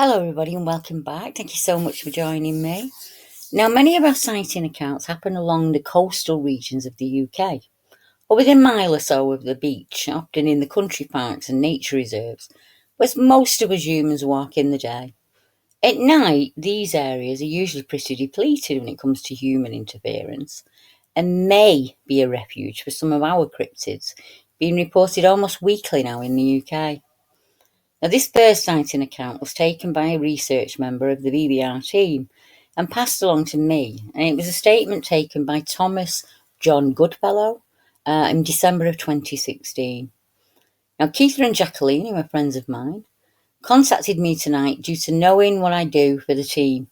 Hello everybody and welcome back. Thank you so much for joining me. Now, many of our sighting accounts happen along the coastal regions of the UK, or within a mile or so of the beach, often in the country parks and nature reserves, where most of us humans walk in the day. At night, these areas are usually pretty depleted when it comes to human interference, and may be a refuge for some of our cryptids, being reported almost weekly now in the UK. Now, this first sighting account was taken by a research member of the BBR team and passed along to me, and it was a statement taken by Thomas John Goodfellow in December of 2016. Now, Keitha and Jacqueline, who are friends of mine, contacted me tonight due to knowing what I do for the team.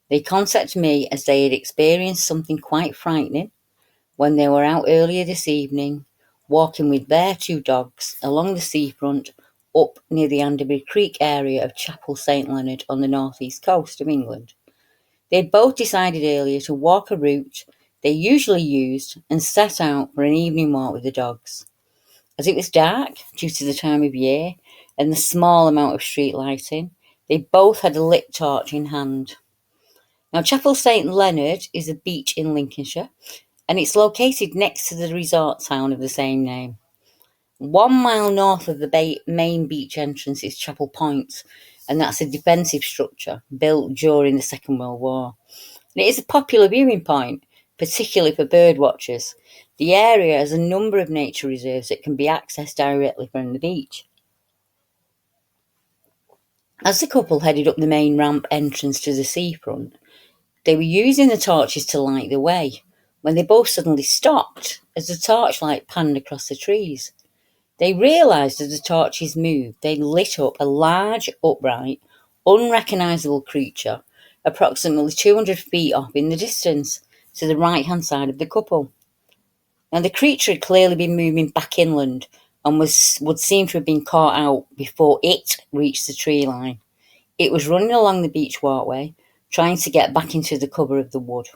They contacted me as they had experienced something quite frightening when they were out earlier this evening, walking with their two dogs along the seafront up near the Anderby Creek area of Chapel St Leonard on the northeast coast of England. They had both decided earlier to walk a route they usually used and set out for an evening walk with the dogs. As it was dark due to the time of year and the small amount of street lighting, they both had a lit torch in hand. Now, Chapel St Leonard is a beach in Lincolnshire, and it's located next to the resort town of the same name. 1 mile north of the main beach entrance is Chapel Point, and that's a defensive structure built during the Second World War. And it is a popular viewing point, particularly for bird watchers. The area has a number of nature reserves that can be accessed directly from the beach. As the couple headed up the main ramp entrance to the seafront, they were using the torches to light the way when they both suddenly stopped as the torchlight panned across the trees. They realised as the torches moved, they lit up a large, upright, unrecognisable creature approximately 200 feet off in the distance to the right-hand side of the couple. Now, the creature had clearly been moving back inland and would seem to have been caught out before it reached the tree line. It was running along the beach walkway, trying to get back into the cover of the wood.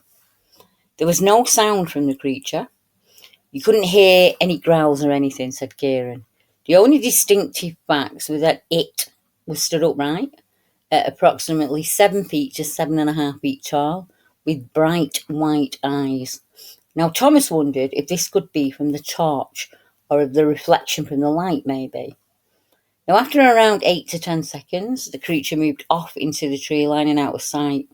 There was no sound from the creature. You couldn't hear any growls or anything, said Kieran. The only distinctive facts were that it was stood upright at approximately 7 feet to 7.5 feet tall, with bright white eyes. Now, Thomas wondered if this could be from the torch or of the reflection from the light, maybe. Now, after around 8 to 10 seconds, the creature moved off into the tree line and out of sight.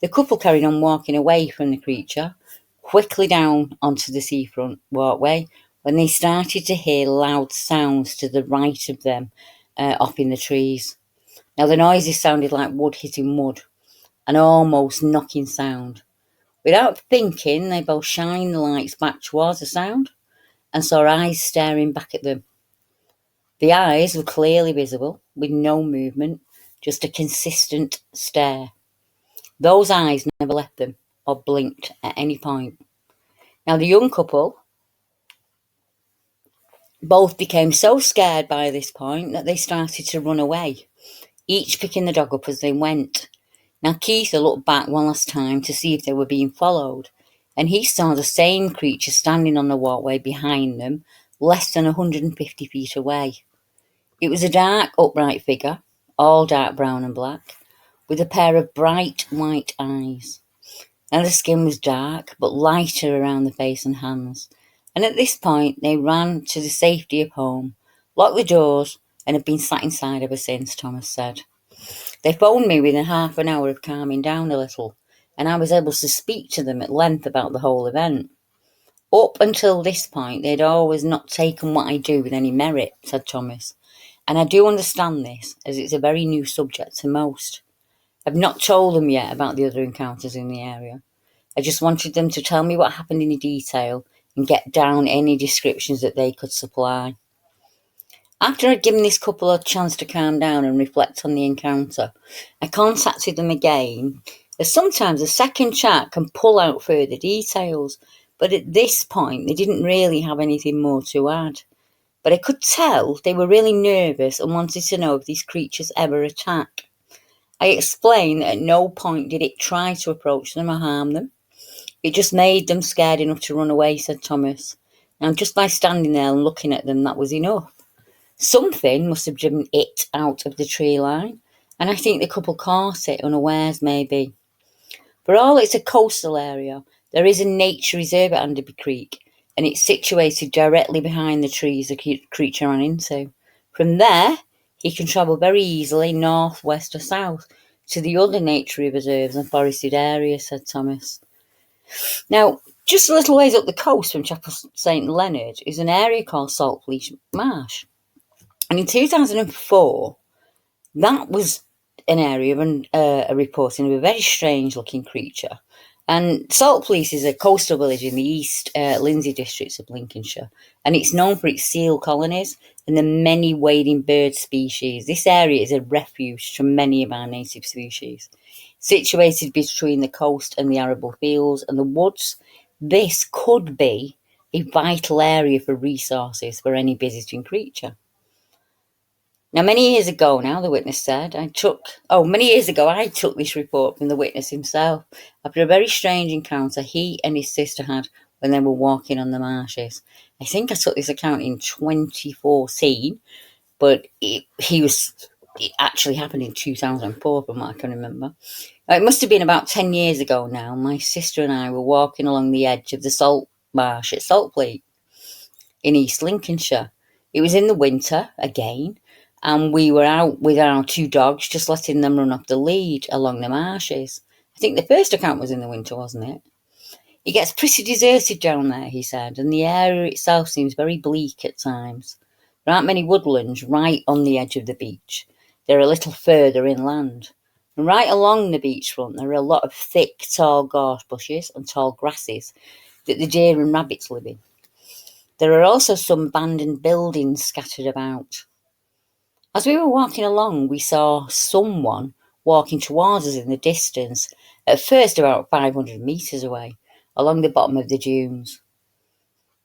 The couple carried on walking away from the creature, quickly down onto the seafront walkway, when they started to hear loud sounds to the right of them, off in the trees. Now, the noises sounded like wood hitting wood, an almost knocking sound. Without thinking, they both shined the lights back towards the sound and saw eyes staring back at them. The eyes were clearly visible, with no movement, just a consistent stare. Those eyes never left them or blinked at any point. Now, the young couple both became so scared by this point that they started to run away, each picking the dog up as they went. Now, Keitha looked back one last time to see if they were being followed, and he saw the same creature standing on the walkway behind them, less than 150 feet away. It was a dark, upright figure, all dark brown and black, with a pair of bright white eyes. Now, the skin was dark, but lighter around the face and hands, and at this point they ran to the safety of home, locked the doors, and had been sat inside ever since, Thomas said. They phoned me within half an hour of calming down a little, and I was able to speak to them at length about the whole event. Up until this point, they'd always not taken what I do with any merit, said Thomas, and I do understand this, as it's a very new subject to most. I've not told them yet about the other encounters in the area. I just wanted them to tell me what happened in detail and get down any descriptions that they could supply. After I'd given this couple a chance to calm down and reflect on the encounter, I contacted them again, as sometimes a second chat can pull out further details, but at this point they didn't really have anything more to add. But I could tell they were really nervous and wanted to know if these creatures ever attack. I explained that at no point did it try to approach them or harm them. It just made them scared enough to run away, said Thomas. Now, just by standing there and looking at them, that was enough. Something must have driven it out of the tree line, and I think the couple caught it unawares maybe. For all it's a coastal area, there is a nature reserve at Anderby Creek, and it's situated directly behind the trees the creature ran into. From there, he can travel very easily north, west or south to the other nature reserves and forested areas, said Thomas. Now, just a little ways up the coast from Chapel St Leonard is an area called Saltfleet Marsh. And in 2004, that was an area of a reporting of a very strange looking creature. And Saltfleet is a coastal village in the East Lindsey districts of Lincolnshire, and it's known for its seal colonies and the many wading bird species. This area is a refuge for many of our native species. Situated between the coast and the arable fields and the woods, this could be a vital area for resources for any visiting creature. Now, many years ago now, the witness said, I took this report from the witness himself after a very strange encounter he and his sister had when they were walking on the marshes. I think I took this account in 2014, but it actually happened in 2004 from what I can remember. It must have been about 10 years ago now. My sister and I were walking along the edge of the salt marsh at Saltfleet in East Lincolnshire. It was in the winter again, and we were out with our two dogs, just letting them run off the lead along the marshes. I think the first account was in the winter, wasn't it? It gets pretty deserted down there, he said, and the area itself seems very bleak at times. There aren't many woodlands right on the edge of the beach. They're a little further inland. And right along the beachfront, there are a lot of thick, tall gorse bushes and tall grasses that the deer and rabbits live in. There are also some abandoned buildings scattered about. As we were walking along, we saw someone walking towards us in the distance, at first about 500 metres away, along the bottom of the dunes.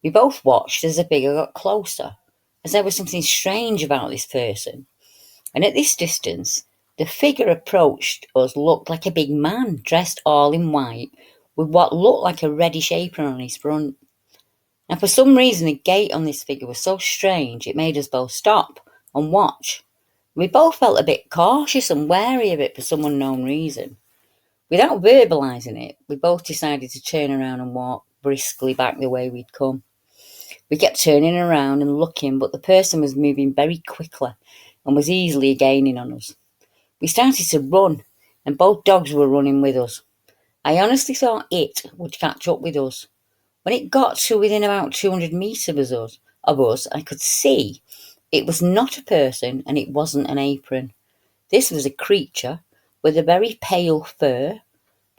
We both watched as the figure got closer, as there was something strange about this person. And at this distance, the figure approached us looked like a big man, dressed all in white, with what looked like a reddish apron on his front. Now, for some reason, the gait on this figure was so strange, it made us both stop and watch. We both felt a bit cautious and wary of it for some unknown reason. Without verbalising it, we both decided to turn around and walk briskly back the way we'd come. We kept turning around and looking, but the person was moving very quickly and was easily gaining on us. We started to run, and both dogs were running with us. I honestly thought it would catch up with us. When it got to within about 200 metres of us, I could see it was not a person and it wasn't an apron. This was a creature with a very pale fur,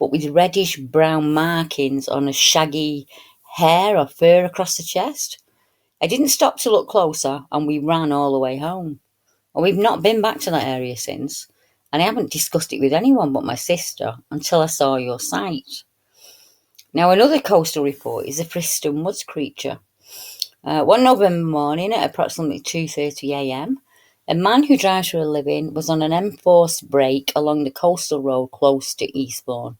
but with reddish brown markings on a shaggy hair or fur across the chest. I didn't stop to look closer, and we ran all the way home. And we've not been back to that area since, and I haven't discussed it with anyone but my sister until I saw your site. Now, another coastal report is a Preston woods creature. One November morning at approximately 2:30 a.m, a man who drives for a living was on an enforced break along the coastal road close to Eastbourne.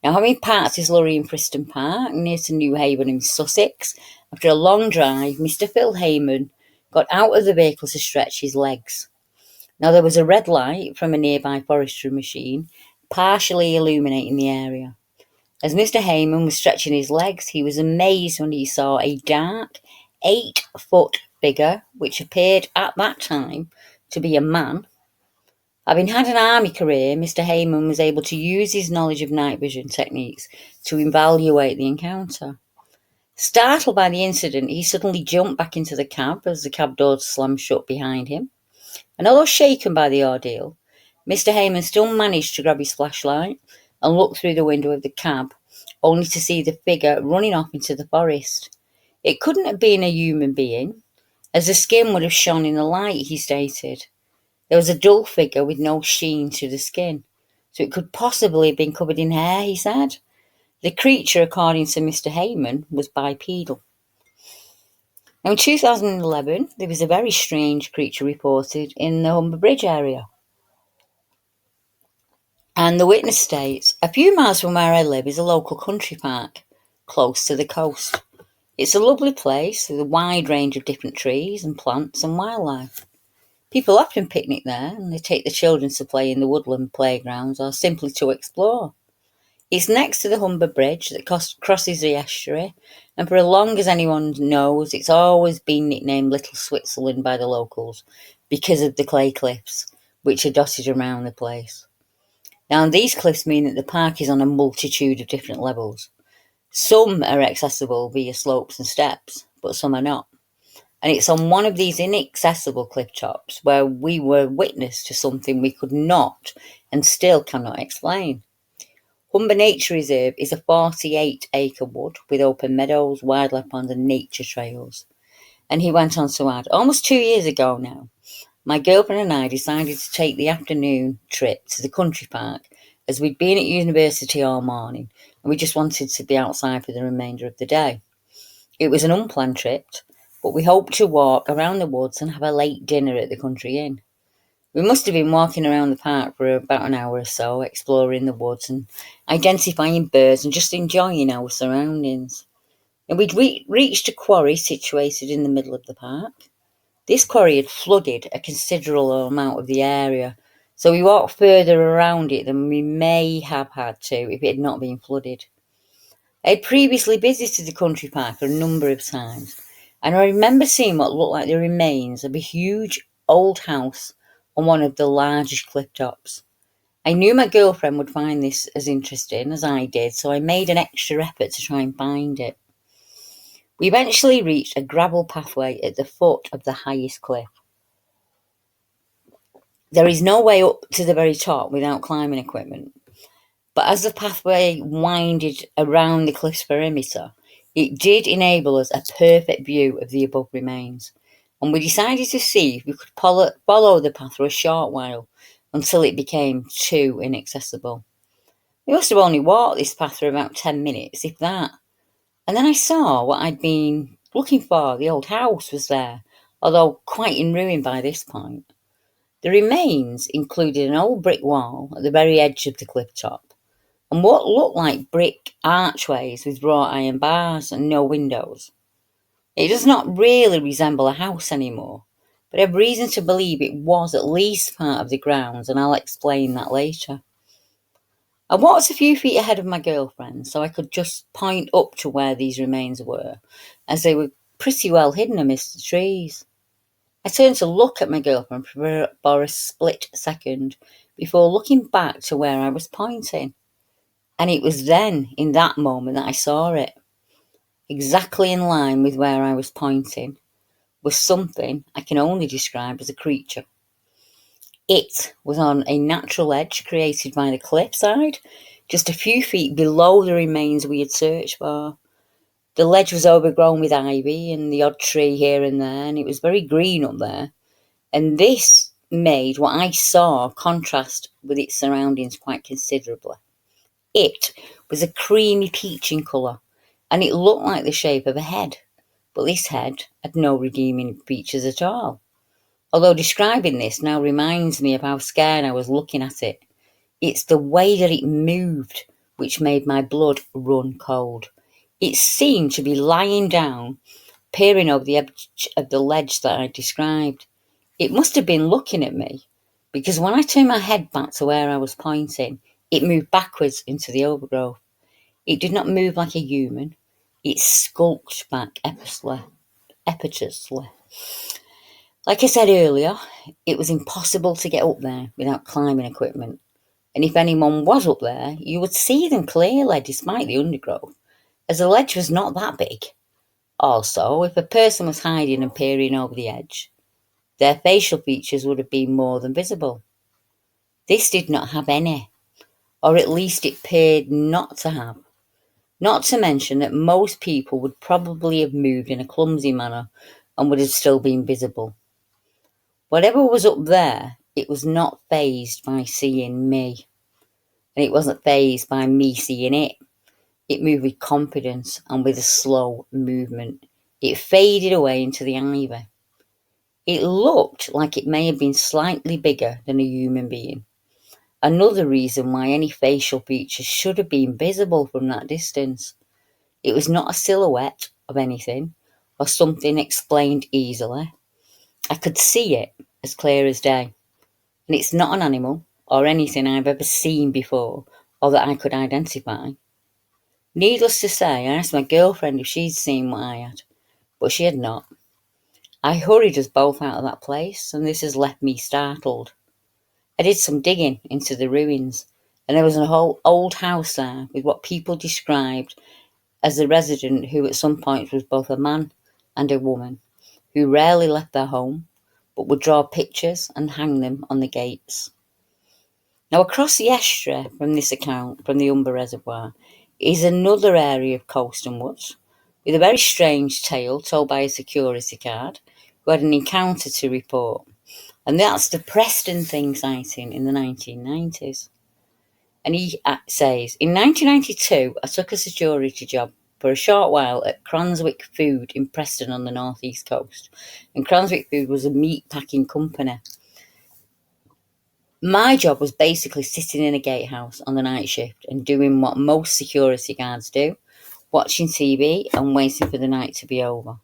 Now, having parked his lorry in Preston Park near to New Haven in Sussex, after a long drive, Mr. Phil Heyman got out of the vehicle to stretch his legs. Now, there was a red light from a nearby forestry machine partially illuminating the area. As Mr. Heyman was stretching his legs, he was amazed when he saw a dark 8-foot figure, which appeared at that time to be a man. Having had an army career, Mr. Heyman was able to use his knowledge of night vision techniques to evaluate the encounter. Startled by the incident, he suddenly jumped back into the cab as the cab doors slammed shut behind him. And although shaken by the ordeal, Mr. Heyman still managed to grab his flashlight and look through the window of the cab, only to see the figure running off into the forest. It couldn't have been a human being, as the skin would have shone in the light, he stated. There was a dull figure with no sheen to the skin, so it could possibly have been covered in hair, he said. The creature, according to Mr. Heyman, was bipedal. Now, in 2011, there was a very strange creature reported in the Humber Bridge area. And the witness states, a few miles from where I live is a local country park, close to the coast. It's a lovely place with a wide range of different trees and plants and wildlife. People often picnic there, and they take the children to play in the woodland playgrounds or simply to explore. It's next to the Humber Bridge that crosses the estuary, and for as long as anyone knows, it's always been nicknamed Little Switzerland by the locals because of the clay cliffs, which are dotted around the place. Now, these cliffs mean that the park is on a multitude of different levels. Some are accessible via slopes and steps, but some are not. And it's on one of these inaccessible cliff tops where we were witness to something we could not and still cannot explain. Humber Nature Reserve is a 48-acre wood with open meadows, wildlife ponds and nature trails. And he went on to add, almost 2 years ago now, my girlfriend and I decided to take the afternoon trip to the country park as we'd been at university all morning and we just wanted to be outside for the remainder of the day. It was an unplanned trip, but we hoped to walk around the woods and have a late dinner at the country inn. We must have been walking around the park for about an hour or so, exploring the woods and identifying birds and just enjoying our surroundings. And we'd reached a quarry situated in the middle of the park. This quarry had flooded a considerable amount of the area, so we walked further around it than we may have had to if it had not been flooded. I had previously visited the country park a number of times, and I remember seeing what looked like the remains of a huge old house on one of the largest cliff tops. I knew my girlfriend would find this as interesting as I did, so I made an extra effort to try and find it. We eventually reached a gravel pathway at the foot of the highest cliff. There is no way up to the very top without climbing equipment, but as the pathway winded around the cliff's perimeter, it did enable us a perfect view of the above remains, and we decided to see if we could follow the path for a short while until it became too inaccessible. We must have only walked this path for about 10 minutes, if that, and then I saw what I'd been looking for. The old house was there, although quite in ruin by this point. The remains included an old brick wall at the very edge of the cliff top, and what looked like brick archways with wrought iron bars and no windows. It does not really resemble a house anymore, but I have reason to believe it was at least part of the grounds, and I'll explain that later. I walked a few feet ahead of my girlfriend so I could just point up to where these remains were, as they were pretty well hidden amidst the trees. I turned to look at my girlfriend for a split second before looking back to where I was pointing. And it was then, in that moment, that I saw it. Exactly in line with where I was pointing was something I can only describe as a creature. It was on a natural edge created by the cliffside, just a few feet below the remains we had searched for. The ledge was overgrown with ivy and the odd tree here and there, and it was very green up there. And this made what I saw contrast with its surroundings quite considerably. It was a creamy peach in colour, and it looked like the shape of a head, but this head had no redeeming features at all. Although describing this now reminds me of how scared I was looking at it. It's the way that it moved which made my blood run cold. It seemed to be lying down, peering over the edge of the ledge that I described. It must have been looking at me, because when I turned my head back to where I was pointing, it moved backwards into the overgrowth. It did not move like a human. It skulked back impetuously. Like I said earlier, it was impossible to get up there without climbing equipment. And if anyone was up there, you would see them clearly despite the undergrowth, as the ledge was not that big. Also, if a person was hiding and peering over the edge, their facial features would have been more than visible. This did not have any, or at least it appeared not to have. Not to mention that most people would probably have moved in a clumsy manner and would have still been visible. Whatever was up there, it was not fazed by seeing me, and it wasn't fazed by me seeing it. It moved with confidence and with a slow movement. It faded away into the ivy. It looked like it may have been slightly bigger than a human being. Another reason why any facial features should have been visible from that distance. It was not a silhouette of anything or something explained easily. I could see it, as clear as day. And it's not an animal or anything I've ever seen before or that I could identify. Needless to say, I asked my girlfriend if she'd seen what I had, but she had not. I hurried us both out of that place, and this has left me startled. I did some digging into the ruins, and there was a whole old house there with what people described as a resident who at some point was both a man and a woman, who rarely left their home, but would draw pictures and hang them on the gates. Now, across the estuary from this account, from the Humber Reservoir, is another area of coast and woods, with a very strange tale told by a security guard who had an encounter to report. And that's the Preston thing sighting in the 1990s. And he says, in 1992, I took a security job for a short while at Cranswick Food in Preston on the northeast coast. And Cranswick Food was a meat packing company. My job was basically sitting in a gatehouse on the night shift and doing what most security guards do, watching TV and waiting for the night to be over.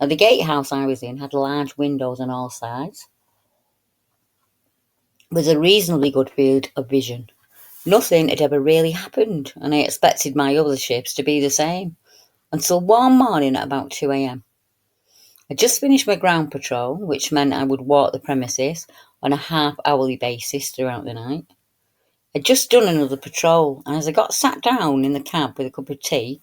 Now, the gatehouse I was in had large windows on all sides, with a reasonably good field of vision. Nothing had ever really happened, and I expected my other shifts to be the same, until one morning at about 2 a.m. I just finished my ground patrol, which meant I would walk the premises on a half-hourly basis throughout the night. I'd just done another patrol, and as I got sat down in the cab with a cup of tea,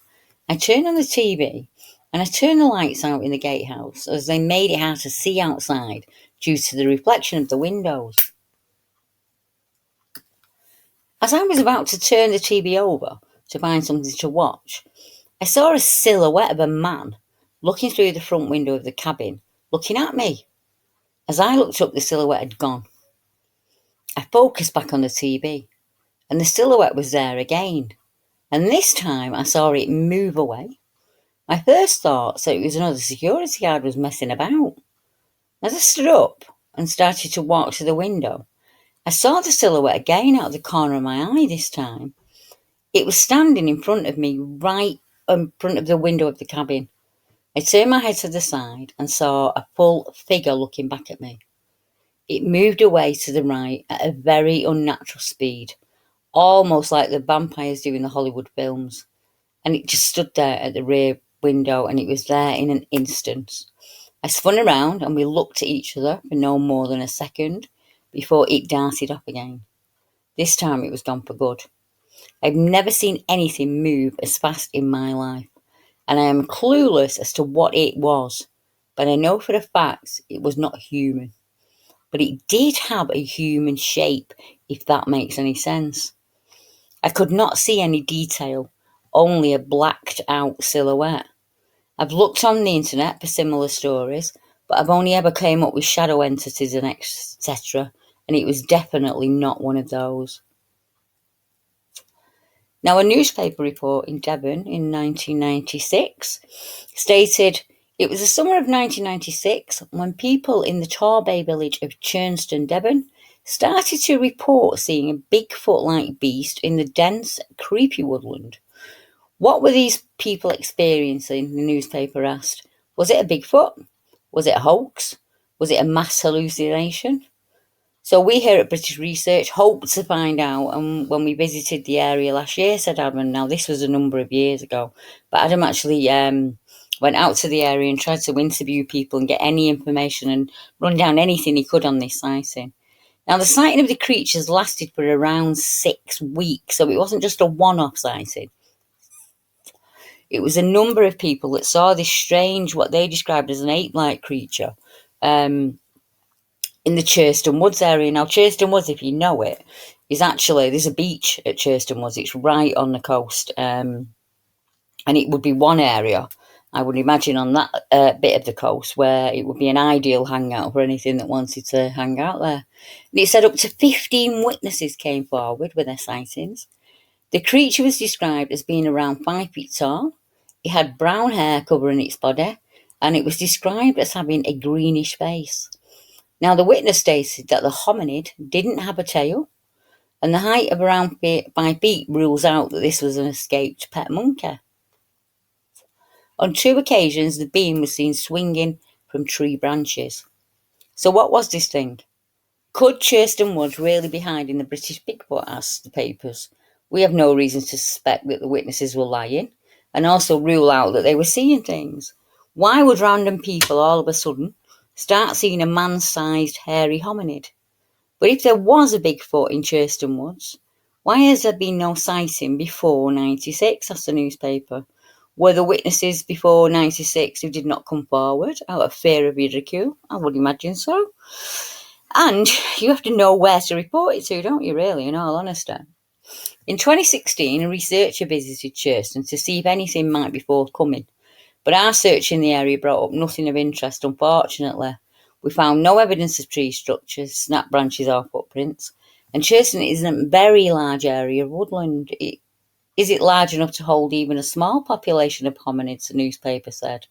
I turned on the TV and I turned the lights out in the gatehouse as they made it hard to see outside due to the reflection of the windows. As I was about to turn the TV over to find something to watch, I saw a silhouette of a man looking through the front window of the cabin, looking at me. As I looked up, the silhouette had gone. I focused back on the TV, and the silhouette was there again. And this time I saw it move away. My first thought so it was another security guard was messing about. As I stood up and started to walk to the window, I saw the silhouette again out of the corner of my eye this time. It was standing in front of me, right in front of the window of the cabin. I turned my head to the side and saw a full figure looking back at me. It moved away to the right at a very unnatural speed, almost like the vampires do in the Hollywood films. And it just stood there at the rear window, and it was there in an instant. I spun around and we looked at each other for no more than a second before it darted off again. This time it was gone for good. I've never seen anything move as fast in my life, and I am clueless as to what it was, but I know for a fact it was not human. But it did have a human shape, if that makes any sense. I could not see any detail, only a blacked out silhouette. I've looked on the internet for similar stories, but I've only ever came up with shadow entities and etc., and it was definitely not one of those. Now, a newspaper report in Devon in 1996 stated, it was the summer of 1996 when people in the Torbay village of Churston, Devon, started to report seeing a Bigfoot-like beast in the dense, creepy woodland. What were these people experiencing? The newspaper asked. Was it a Bigfoot? Was it a hoax? Was it a mass hallucination? So we here at British Research hoped to find out, and when we visited the area last year, said Adam, now this was a number of years ago, but Adam actually went out to the area and tried to interview people and get any information and run down anything he could on this sighting. Now, the sighting of the creatures lasted for around 6 weeks, so it wasn't just a one-off sighting. It was a number of people that saw this strange, what they described as an ape-like creature, in the Churston Woods area. Now, Churston Woods, if you know it, is actually, there's a beach at Churston Woods. It's right on the coast, and it would be one area, I would imagine, on that bit of the coast where it would be an ideal hangout for anything that wanted to hang out there. And it said up to 15 witnesses came forward with their sightings. The creature was described as being around 5 feet tall. It had brown hair covering its body, and it was described as having a greenish face. Now, the witness stated that the hominid didn't have a tail, and the height of around 5 feet rules out that this was an escaped pet monkey. On 2 occasions, the being was seen swinging from tree branches. So what was this thing? Could Churston Woods really be hiding the British Bigfoot, asked the papers. We have no reason to suspect that the witnesses were lying, and also rule out that they were seeing things. Why would random people all of a sudden start seeing a man-sized hairy hominid? But if there was a Bigfoot in Churston Woods, why has there been no sighting before 96, asked the newspaper. Were the witnesses before 96 who did not come forward out of fear of ridicule? I would imagine so. And you have to know where to report it to, don't you, really, in all honesty? In 2016, a researcher visited Churston to see if anything might be forthcoming, but our search in the area brought up nothing of interest, unfortunately. We found no evidence of tree structures, snap branches or footprints, and Churston is a very large area of woodland. Is it large enough to hold even a small population of hominids, the newspaper said.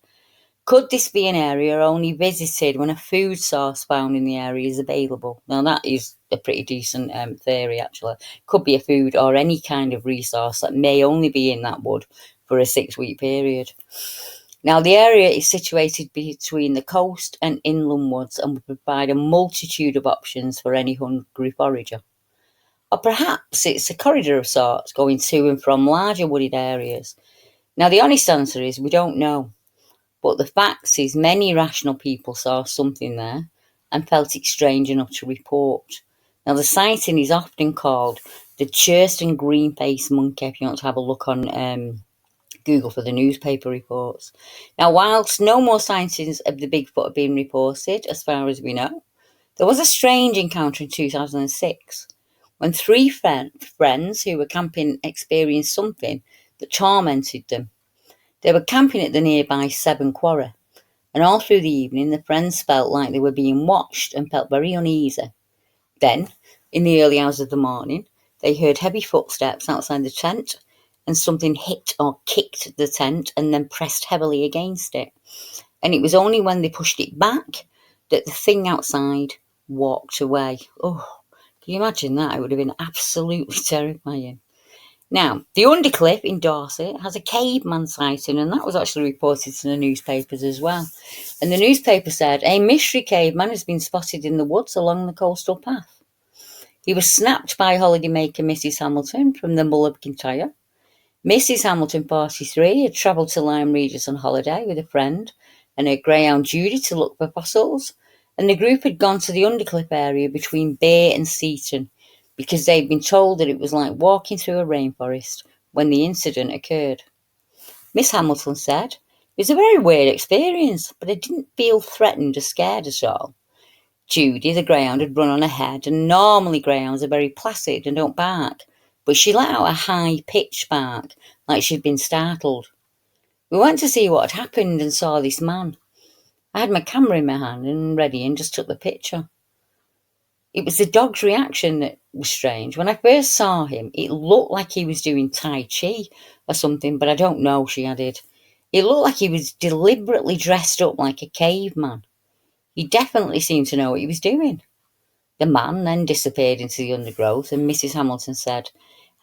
Could this be an area only visited when a food source found in the area is available? Now, that is a pretty decent theory, actually. Could be a food or any kind of resource that may only be in that wood for a 6-week period. Now, the area is situated between the coast and inland woods and will provide a multitude of options for any hungry forager. Or perhaps it's a corridor of sorts going to and from larger wooded areas. Now, the honest answer is we don't know. But the fact is many rational people saw something there and felt it strange enough to report. Now, the sighting is often called the Churston green-faced monkey, if you want to have a look on Google for the newspaper reports. Now, whilst no more sightings of the Bigfoot have been reported, as far as we know, there was a strange encounter in 2006 when 3 friends who were camping experienced something that tormented them. They were camping at the nearby Severn Quarry, and all through the evening the friends felt like they were being watched and felt very uneasy. Then, in the early hours of the morning, they heard heavy footsteps outside the tent, and something hit or kicked the tent and then pressed heavily against it. And it was only when they pushed it back that the thing outside walked away. Oh, can you imagine that? It would have been absolutely terrifying. Now, the Undercliff in Dorset has a caveman sighting, and that was actually reported to the newspapers as well. And the newspaper said a mystery caveman has been spotted in the woods along the coastal path. He was snapped by holidaymaker Mrs. Hamilton from the Mull of Kintyre. Mrs. Hamilton, 43, had travelled to Lyme Regis on holiday with a friend and her greyhound Judy to look for fossils, and the group had gone to the Undercliff area between Bay and Seaton because they'd been told that it was like walking through a rainforest when the incident occurred. Miss Hamilton said, "It was a very weird experience, but I didn't feel threatened or scared at all." Judy, the greyhound, had run on ahead, and normally greyhounds are very placid and don't bark, but she let out a high-pitched bark, like she'd been startled. We went to see what had happened and saw this man. I had my camera in my hand and ready and just took the picture. It was the dog's reaction that was strange. When I first saw him, it looked like he was doing Tai Chi or something, but I don't know, she added. It looked like he was deliberately dressed up like a caveman. He definitely seemed to know what he was doing. The man then disappeared into the undergrowth, and Mrs. Hamilton said,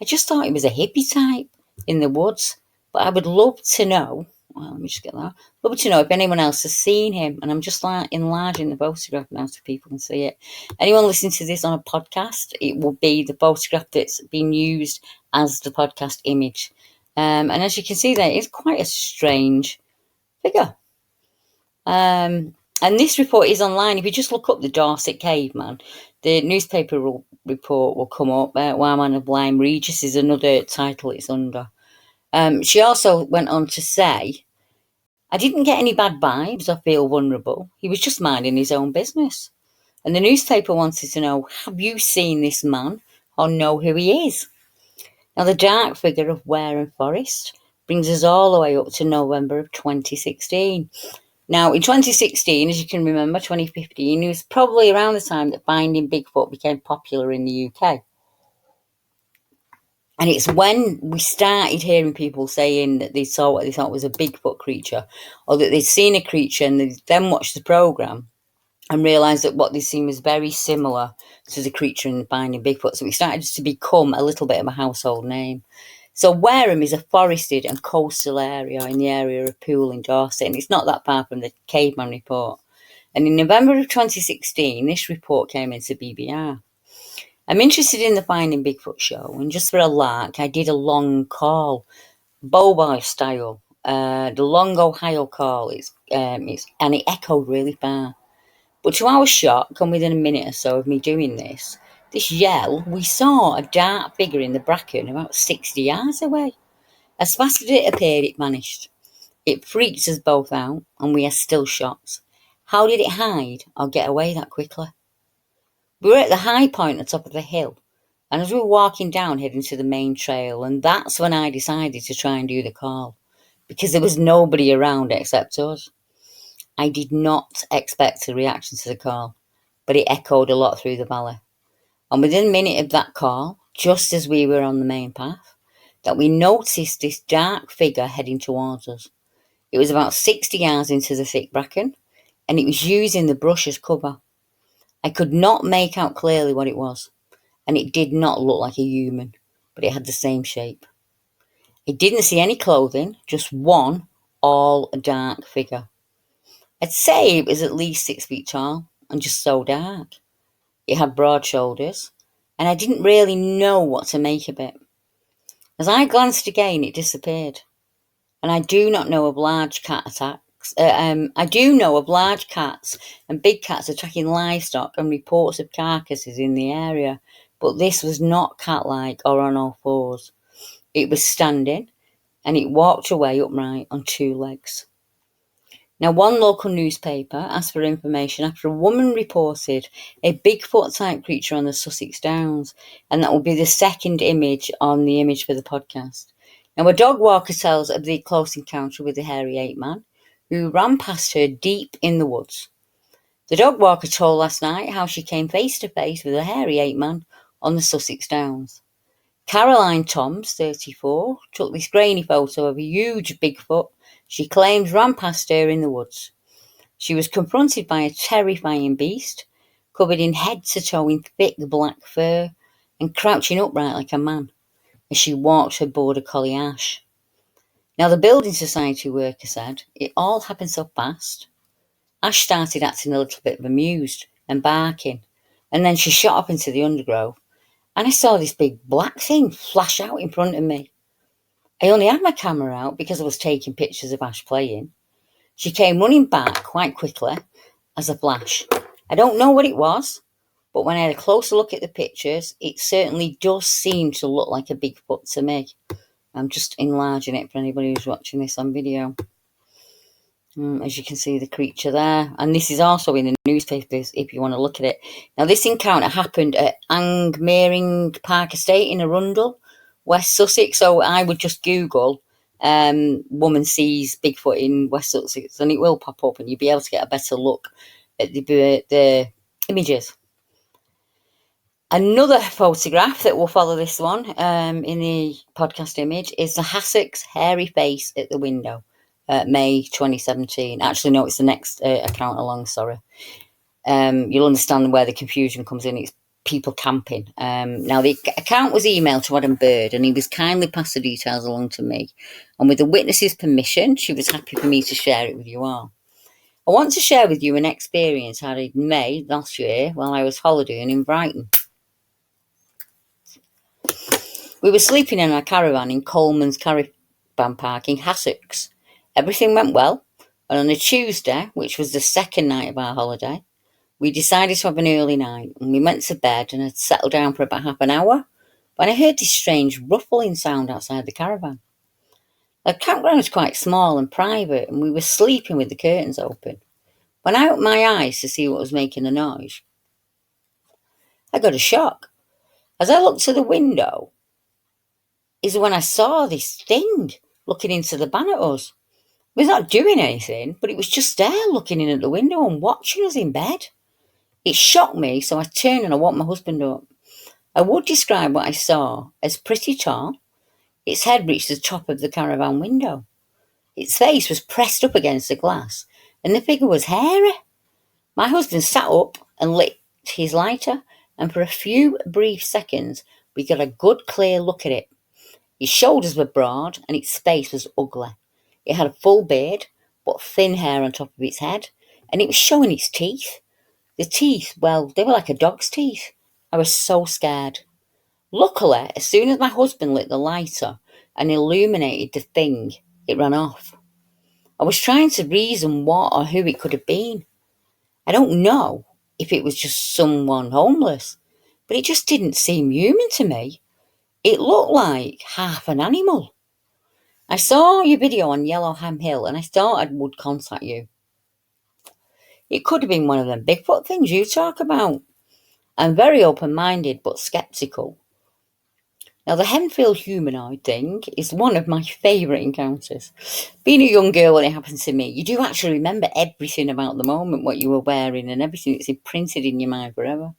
"I just thought he was a hippie type in the woods, but I would love to know," well, let me just get that, "love to know if anyone else has seen him." And I'm just like enlarging the photograph now so people can see it. Anyone listening to this on a podcast, it will be the photograph that's been used as the podcast image. And as you can see there, it's quite a strange figure. And this report is online. If you just look up the Dorset caveman, the newspaper report will come up. Wyman of Lyme Regis is another title it's under. She also went on to say, "I didn't get any bad vibes or feel vulnerable. He was just minding his own business." And the newspaper wanted to know, have you seen this man or know who he is? Now, the dark figure of Wareham Forest brings us all the way up to November of 2016. Now, in 2016, as you can remember, 2015, it was probably around the time that finding Bigfoot became popular in the UK. And it's when we started hearing people saying that they saw what they thought was a Bigfoot creature, or that they'd seen a creature and they then watched the programme and realised that what they'd seen was very similar to the creature in Finding Bigfoot. So it started to become a little bit of a household name. So Wareham is a forested and coastal area in the area of Poole in Dorset, and it's not that far from the caveman report. And in November of 2016, this report came into BBR. I'm interested in the Finding Bigfoot show, and just for a lark, I did a long call, bow style. The long Ohio call and it echoed really far. But to our shock, and within a minute or so of me doing this yell, we saw a dark figure in the bracken about 60 yards away. As fast as it appeared, it vanished. It freaked us both out, and we are still shocked. How did it hide or get away that quickly? We were at the high point at the top of the hill, and as we were walking down heading to the main trail, and that's when I decided to try and do the call, because there was nobody around except us. I did not expect a reaction to the call, but it echoed a lot through the valley. And within a minute of that call, just as we were on the main path, that we noticed this dark figure heading towards us. It was about 60 yards into the thick bracken, and it was using the brush as cover. I could not make out clearly what it was, and it did not look like a human, but it had the same shape. I didn't see any clothing, just one all dark figure. I'd say it was at least 6 feet tall and just so dark. It had broad shoulders, and I didn't really know what to make of it. As I glanced again, it disappeared. And I do not know of large cat attacks. I do know of large cats and big cats attacking livestock and reports of carcasses in the area, but this was not cat-like or on all fours. It was standing, and it walked away upright on 2 legs. Now, one local newspaper asked for information after a woman reported a Bigfoot-type creature on the Sussex Downs, and that will be the second image on the image for the podcast. Now, a dog walker tells of the close encounter with the hairy ape man, who ran past her deep in the woods. The dog walker told last night how she came face to face with a hairy ape man on the Sussex Downs. Caroline Toms, 34, took this grainy photo of a huge Bigfoot she claims ran past her in the woods. She was confronted by a terrifying beast, covered in head to toe in thick black fur and crouching upright like a man as she walked her border collie Ash. Now, the building society worker said it all happened so fast. Ash started acting a little bit bemused and barking, and then she shot up into the undergrowth, and I saw this big black thing flash out in front of me. I only had my camera out because I was taking pictures of Ash playing. She came running back quite quickly as a flash. I don't know what it was, but when I had a closer look at the pictures, it certainly does seem to look like a Bigfoot to me. I'm just enlarging it for anybody who's watching this on video. As you can see, the creature there. And this is also in the newspapers if you want to look at it. Now, this encounter happened at Angmering Park Estate in Arundel, West Sussex. So I would just Google woman sees Bigfoot in West Sussex, and it will pop up, and you'll be able to get a better look at the images. Another photograph that will follow this one in the podcast image is the Sussex hairy face at the window, May 2017. Actually, no, it's the next account along, sorry. You'll understand where the confusion comes in. It's people camping. Now, the account was emailed to Adam Bird, and he was kindly passed the details along to me. And with the witness's permission, she was happy for me to share it with you all. I want to share with you an experience I had in May last year while I was holidaying in Brighton. We were sleeping in our caravan in Coleman's Caravan Park in Sussex. Everything went well, and on a Tuesday, which was the second night of our holiday, we decided to have an early night, and we went to bed and had settled down for about half an hour when I heard this strange ruffling sound outside the caravan. The campground was quite small and private, and we were sleeping with the curtains open. When I opened my eyes to see what was making the noise, I got a shock. As I looked to the window, is when I saw this thing looking into the van at us. It was not doing anything, but it was just there looking in at the window and watching us in bed. It shocked me, so I turned and I woke my husband up. I would describe what I saw as pretty tall. Its head reached the top of the caravan window. Its face was pressed up against the glass, and the figure was hairy. My husband sat up and lit his lighter, and for a few brief seconds, we got a good clear look at it. Its shoulders were broad, and its face was ugly. It had a full beard, but thin hair on top of its head, and it was showing its teeth. The teeth, well, they were like a dog's teeth. I was so scared. Luckily, as soon as my husband lit the lighter and illuminated the thing, it ran off. I was trying to reason what or who it could have been. I don't know if it was just someone homeless, but it just didn't seem human to me. It looked like half an animal. I saw your video on Yellowham Hill and I thought I would contact you. It could have been one of them Bigfoot things you talk about. I'm very open-minded but sceptical. Now, the Henfield humanoid thing is one of my favourite encounters. Being a young girl when it happened to me, you do actually remember everything about the moment, what you were wearing and everything. It's imprinted in your mind forever.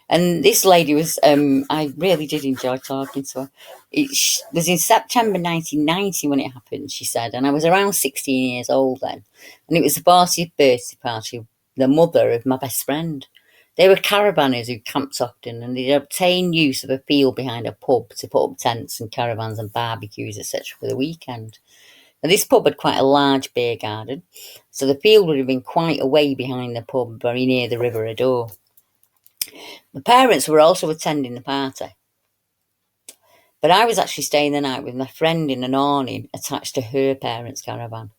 And this lady was, I really did enjoy talking to her. It was in September 1990 when it happened, she said, and I was around 16 years old then. And it was the 40th birthday party of the mother of my best friend. They were caravanners who camped often, and they'd obtained use of a field behind a pub to put up tents and caravans and barbecues, etc. for the weekend. Now, this pub had quite a large beer garden, so the field would have been quite a way behind the pub, very near the River Adour. The parents were also attending the party, but I was actually staying the night with my friend in an awning attached to her parents' caravan.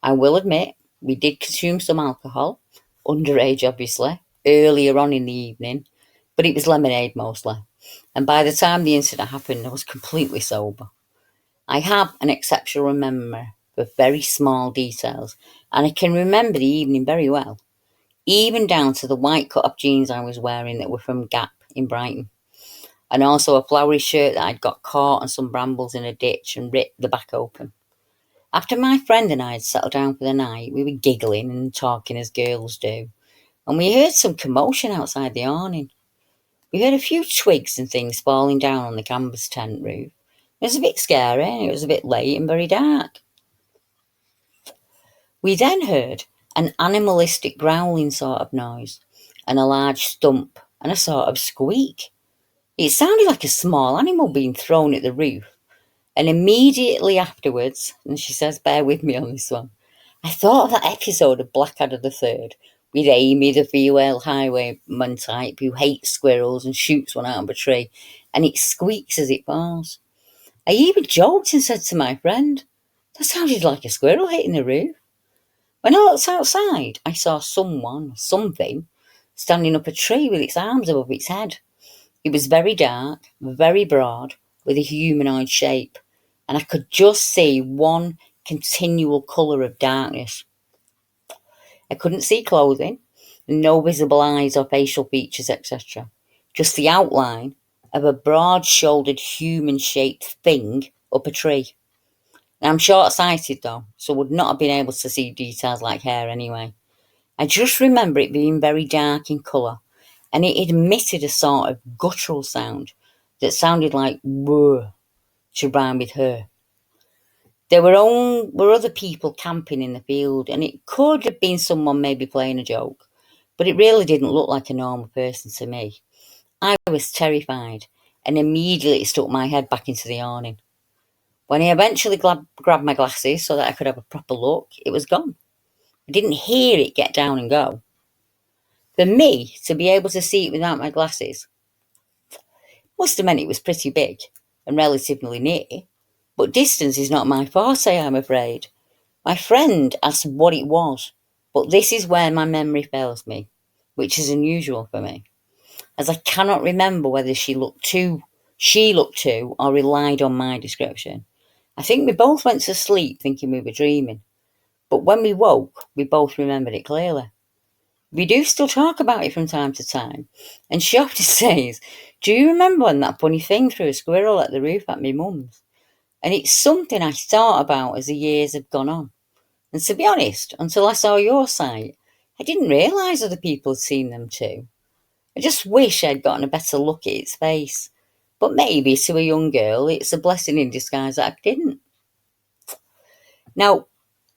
I will admit, we did consume some alcohol, underage obviously, earlier on in the evening, but it was lemonade mostly. And by the time the incident happened, I was completely sober. I have an exceptional memory of very small details, and I can remember the evening very well, even down to the white cut-off jeans I was wearing that were from Gap in Brighton, and also a flowery shirt that I'd got caught on some brambles in a ditch and ripped the back open. After my friend and I had settled down for the night, we were giggling and talking as girls do, and we heard some commotion outside the awning. We heard a few twigs and things falling down on the canvas tent roof. It was a bit scary, and it was a bit late and very dark. We then heard an animalistic growling sort of noise, and a large stump, and a sort of squeak. It sounded like a small animal being thrown at the roof. And immediately afterwards, and she says, bear with me on this one, I thought of that episode of Blackadder the Third with Amy, the female highwayman type who hates squirrels and shoots one out of a tree, and it squeaks as it falls. I even joked and said to my friend, that sounded like a squirrel hitting the roof. When I looked outside, I saw something, standing up a tree with its arms above its head. It was very dark, very broad, with a humanoid shape, and I could just see one continual colour of darkness. I couldn't see clothing, no visible eyes or facial features, etc. Just the outline of a broad-shouldered human-shaped thing up a tree. Now, I'm short-sighted though, so would not have been able to see details like hair anyway. I just remember it being very dark in colour, and it emitted a sort of guttural sound that sounded like "whir" to rhyme with her. There were other people camping in the field, and it could have been someone maybe playing a joke, but it really didn't look like a normal person to me. I was terrified, and immediately stuck my head back into the awning. When I eventually grabbed my glasses so that I could have a proper look, it was gone. I didn't hear it get down and go. For me to be able to see it without my glasses must have meant it was pretty big and relatively near, but distance is not my forte, I'm afraid. My friend asked what it was, but this is where my memory fails me, which is unusual for me, as I cannot remember whether she looked to or relied on my description. I think we both went to sleep thinking we were dreaming, but when we woke, we both remembered it clearly. We do still talk about it from time to time, and she often says, do you remember when that funny thing threw a squirrel at the roof at my mum's? And it's something I thought about as the years have gone on. And to be honest, until I saw your site, I didn't realise other people had seen them too. I just wish I'd gotten a better look at its face. But maybe to a young girl, it's a blessing in disguise that I didn't. Now,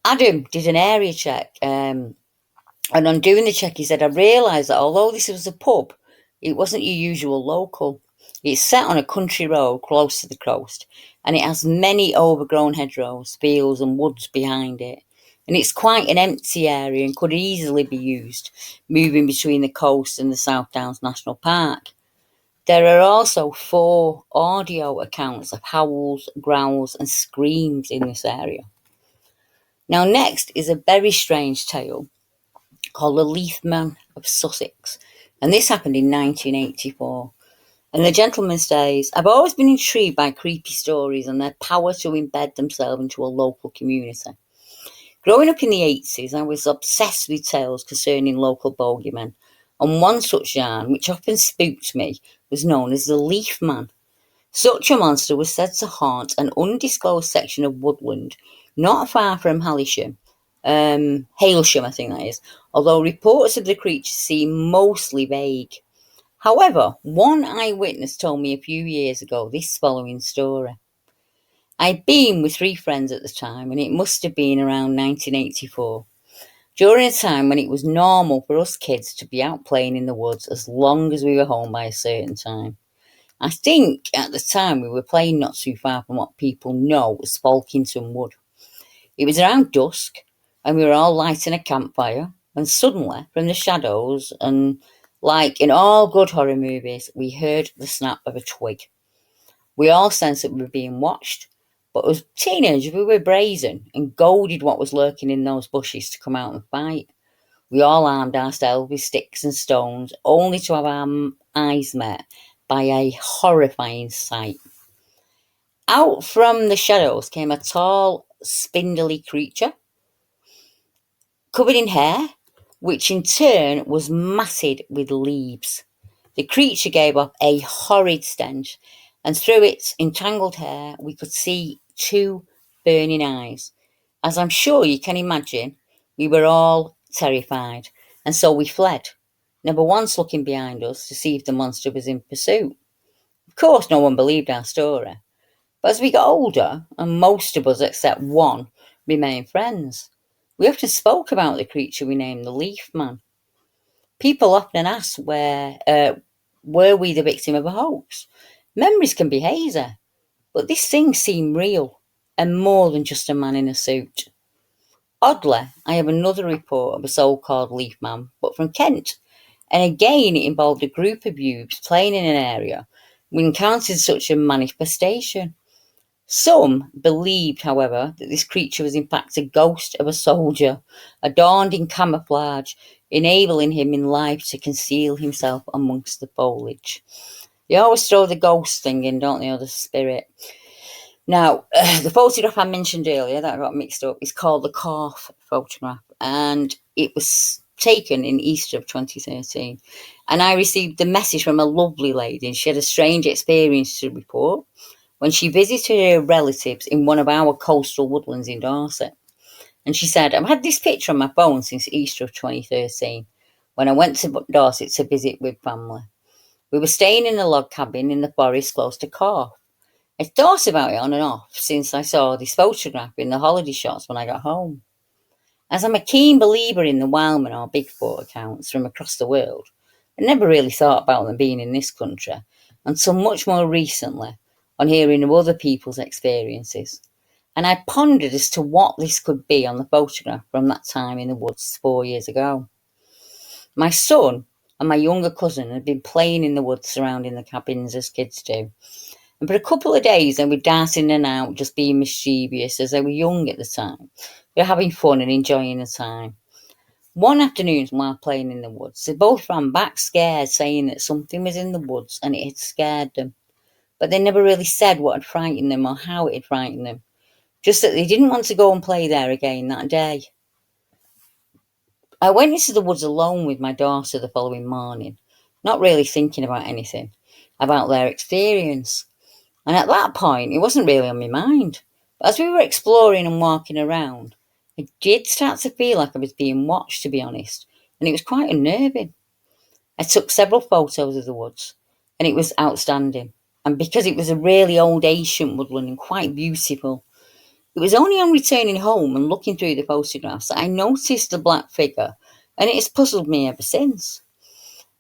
Adam did an area check, and on doing the check, he said, I realised that although this was a pub, it wasn't your usual local. It's set on a country road close to the coast, and it has many overgrown hedgerows, fields and woods behind it. and it's quite an empty area and could easily be used moving between the coast and the South Downs National Park. There are also 4 audio accounts of howls, growls, and screams in this area. Now, next is a very strange tale called The Leithman of Sussex, and this happened in 1984. In the gentleman says, I've always been intrigued by creepy stories and their power to embed themselves into a local community. Growing up in the 80s, I was obsessed with tales concerning local bogeymen, and one such yarn, which often spooked me, was known as the Leaf Man. Such a monster was said to haunt an undisclosed section of woodland not far from Hailsham, I think that is, although reports of the creature seem mostly vague. However, one eyewitness told me a few years ago this following story. I'd been with 3 friends at the time, and it must have been around 1984, during a time when it was normal for us kids to be out playing in the woods as long as we were home by a certain time. I think at the time we were playing not too far from what people know as Folkington Wood. It was around dusk, and we were all lighting a campfire, when suddenly, from the shadows, and like in all good horror movies, we heard the snap of a twig. We all sensed that we were being watched, but as teenagers we were brazen and goaded what was lurking in those bushes to come out and fight. We all armed ourselves with sticks and stones, only to have our eyes met by a horrifying sight. Out from the shadows came a tall, spindly creature, covered in hair, which in turn was matted with leaves. The creature gave off a horrid stench, and through its entangled hair we could see 2 burning eyes. As I'm sure you can imagine, we were all terrified, and so we fled, never once looking behind us to see if the monster was in pursuit. Of course, no one believed our story, but as we got older, and most of us except one remained friends, we often spoke about the creature we named the Leaf Man. People often ask were we the victim of a hoax? Memories can be hazy, but this thing seemed real and more than just a man in a suit. Oddly, I have another report of a so-called Leaf Man, but from Kent, and again it involved a group of youths playing in an area we encountered such a manifestation. Some believed, however, that this creature was in fact a ghost of a soldier, adorned in camouflage, enabling him in life to conceal himself amongst the foliage. They always throw the ghost thing in, don't they, or the spirit. Now, the photograph I mentioned earlier that I got mixed up is called the Corf photograph, and it was taken in Easter of 2013. And I received the message from a lovely lady, and she had a strange experience to report when she visited her relatives in one of our coastal woodlands in Dorset. And she said, I've had this picture on my phone since Easter of 2013, when I went to Dorset to visit with family. We were staying in a log cabin in the forest close to Corf. I thought about it on and off since I saw this photograph in the holiday shots when I got home. As I'm a keen believer in the Wildman or Bigfoot accounts from across the world, I never really thought about them being in this country until much more recently on hearing of other people's experiences. And I pondered as to what this could be on the photograph from that time in the woods 4 years ago. My son and my younger cousin had been playing in the woods surrounding the cabins as kids do. And for a couple of days they were darting in and out, just being mischievous as they were young at the time. They were having fun and enjoying the time. One afternoon while playing in the woods, they both ran back scared, saying that something was in the woods and it had scared them. But they never really said what had frightened them or how it had frightened them. Just that they didn't want to go and play there again that day. I went into the woods alone with my daughter the following morning, not really thinking about anything, about their experience. And at that point, it wasn't really on my mind. But as we were exploring and walking around, I did start to feel like I was being watched, to be honest, and it was quite unnerving. I took several photos of the woods, and it was outstanding. And because it was a really old ancient woodland and quite beautiful, it was only on returning home and looking through the photographs that I noticed the black figure, and it has puzzled me ever since.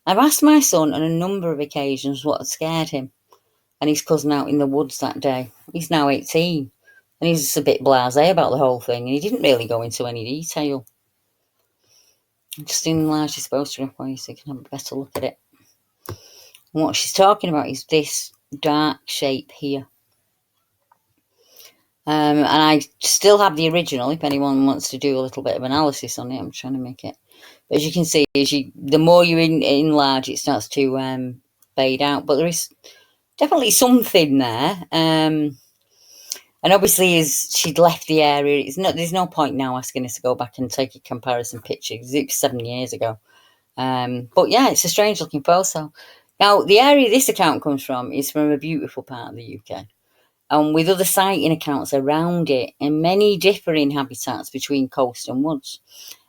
I've asked my son on a number of occasions what had scared him and his cousin out in the woods that day. He's now 18, And he's a bit blasé about the whole thing, and he didn't really go into any detail. I'm just enlarge this photograph for you so you can have a better look at it. And what she's talking about is this dark shape here. And I still have the original if anyone wants to do a little bit of analysis on it. I'm trying to make it. But as you can see, the more you enlarge, it starts to fade out. But there is definitely something there. And obviously, as she'd left the area, there's no point now asking us to go back and take a comparison picture because it was 7 years ago. But yeah, it's a strange looking photo. Now, the area this account comes from is from a beautiful part of the UK. And with other sighting accounts around it and many differing habitats between coast and woods.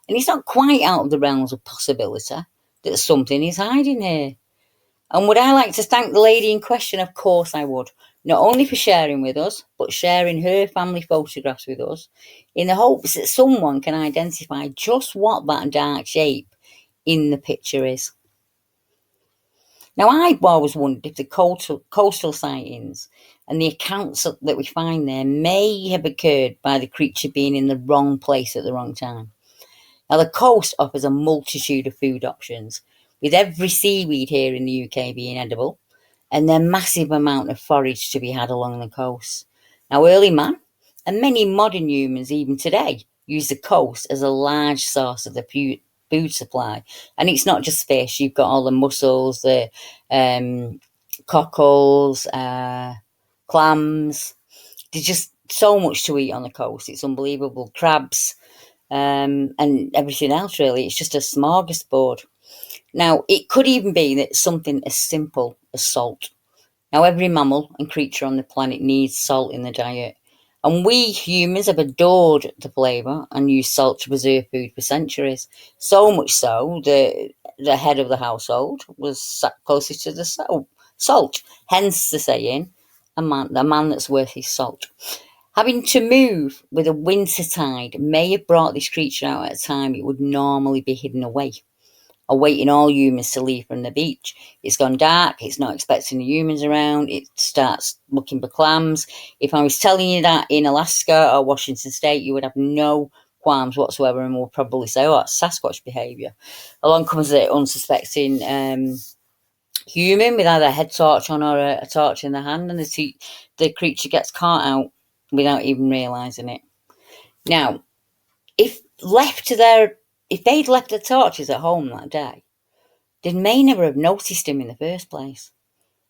And it's not quite out of the realms of possibility that something is hiding here. And would I like to thank the lady in question? Of course I would. Not only for sharing with us, but sharing her family photographs with us in the hopes that someone can identify just what that dark shape in the picture is. Now, I've always wondered if the coastal sightings and the accounts that we find there may have occurred by the creature being in the wrong place at the wrong time. Now, the coast offers a multitude of food options, with every seaweed here in the UK being edible, and there's massive amount of forage to be had along the coast. Now, early man, and many modern humans even today, use the coast as a large source of the food supply. And it's not just fish, you've got all the mussels, the cockles, clams. There's just so much to eat on the coast. It's unbelievable. Crabs, and everything else, really. It's just a smorgasbord. Now, it could even be that something as simple as salt. Now, every mammal and creature on the planet needs salt in the diet. And we humans have adored the flavour and used salt to preserve food for centuries. So much so that the head of the household was sat closest to the salt. Hence the saying, a man that's worth his salt. Having to move with a winter tide may have brought this creature out at a time it would normally be hidden away, awaiting all humans to leave from the beach. It's gone dark, it's not expecting the humans around, it starts looking for clams. If I was telling you that in Alaska or Washington State, you would have no qualms whatsoever and will probably say, oh, that's Sasquatch behaviour. Along comes the unsuspecting human with either a head torch on or a torch in the hand, and the creature gets caught out without even realising it. Now, if they'd left their torches at home that day, they may never have noticed him in the first place.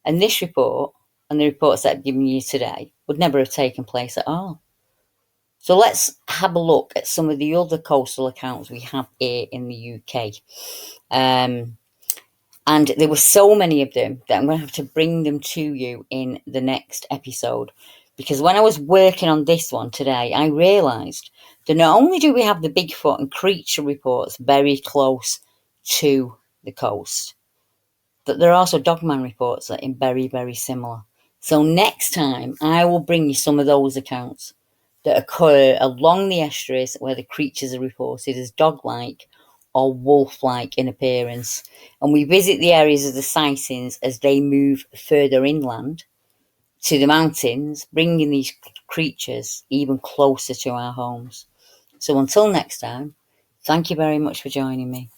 And this report, and the reports that I've given you today, would never have taken place at all. So let's have a look at some of the other coastal accounts we have here in the UK. And there were so many of them that I'm going to have to bring them to you in the next episode. Because when I was working on this one today, I realised that not only do we have the Bigfoot and creature reports very close to the coast, but there are also Dogman reports that are very, very similar. So next time, I will bring you some of those accounts that occur along the estuaries where the creatures are reported as dog-like or wolf-like in appearance. And we visit the areas of the sightings as they move further inland to the mountains, bringing these creatures even closer to our homes. So until next time, thank you very much for joining me.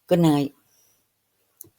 Good night.